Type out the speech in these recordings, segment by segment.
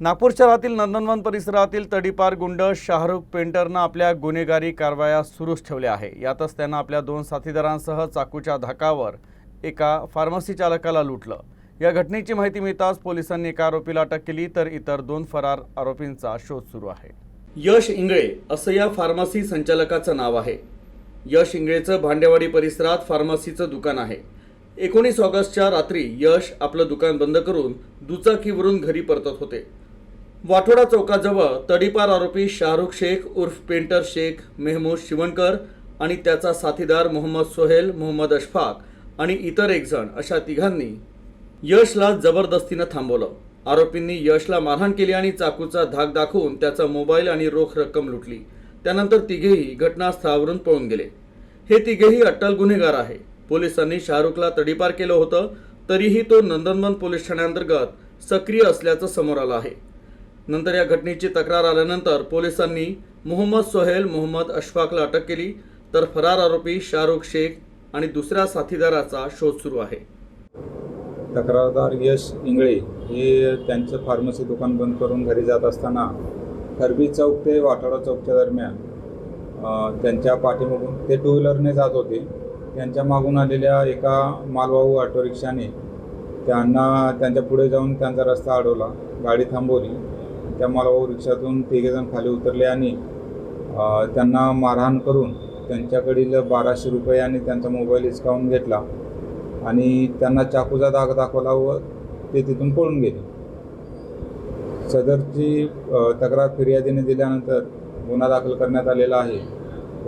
नागपूर शहरातील नंदनवन परिसरातील तडीपार गुंड शाहरुख पेंटरनं आपल्या गुन्हेगारी कारवाया सुरूच ठेवल्या आहे। यातच त्यानं आपल्या 2 साथीदारांसह चाकूच्या धाकावर एका फार्मसी चालकाला लुटलं। या घटनेची माहिती मिळताच पोलिसांनी एका आरोपीला अटक केली, तर इतर 2 फरार आरोपींचा शोध सुरू आहे। यश इंगळे असं या फार्मसी संचालकाचं नाव आहे। यश इंगळेचं भांडेवाडी परिसरात फार्मसीचं दुकान आहे। 19 ऑगस्टच्या रात्री यश आपलं दुकान बंद करून दुचाकीवरून घरी परतत होते। वाठोडा चौकाजवळ तडीपार आरोपी शाहरुख शेख उर्फ पेंटर शेख मेहमूद शिवणकर आणि त्याचा साथीदार मोहम्मद सोहेल, मोहम्मद अशफाक आणि इतर एक जण अशा तिघांनी यशला जबरदस्तीनं थांबवलं। आरोपींनी यशला मारहाण केली आणि चाकूचा धाक दाखवून त्याचा मोबाईल आणि रोख रक्कम लुटली। त्यानंतर तिघेही घटनास्थळावरून पळून गेले। हे तिघेही अट्टल गुन्हेगार आहे। पोलिसांनी शाहरुखला तडीपार केलं होतं, तरीही तो नंदनवन पोलीस ठाण्याअंतर्गत सक्रिय असल्याचं समोर आलं आहे। नंतर या घटनेची तक्रार आल्यानंतर पोलिसांनी मोहम्मद सोहेल, मोहम्मद अशफाकला अटक केली, तर फरार आरोपी शाहरुख शेख आणि दुसऱ्या साथीदाराचा शोध सुरू आहे। तक्रारदार यश इंगळे हे त्यांचं फार्मसी दुकान बंद करून घरी जात असताना खरबी चौक ते वाठोडा चौकच्या दरम्यान त्यांच्या पाठीमागून ते 2 व्हीलरने जात होते। त्यांच्या मागून आलेल्या एका मालवाहू ऑटो रिक्षाने त्यांना त्यांच्या पुढे जाऊन त्यांचा रस्ता अडवला, गाडी थांबवली। त्या मालवाहू रिक्षातून 3 जण खाली उतरले आणि त्यांना मारहाण करून त्यांच्याकडील 1200 रुपये आणि त्यांचा मोबाईल हिसकावून घेतला आणि त्यांना चाकूचा धाक दाखवला व ते तिथून पळून गेले। सदरची तक्रार फिर्यादीने दिल्यानंतर गुन्हा दाखल करण्यात आलेला आहे।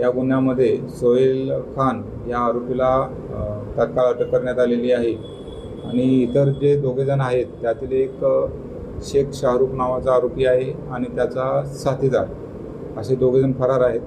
या गुन्ह्यामध्ये सोहेल खान या आरोपीला तात्काळ अटक करण्यात आलेली आहे आणि इतर जे 2 जण आहेत त्यातील एक शेख शाहरुख नावाचा आरोपी आहे आणि त्याचा साथीदार असे 2 जण फरार आहेत।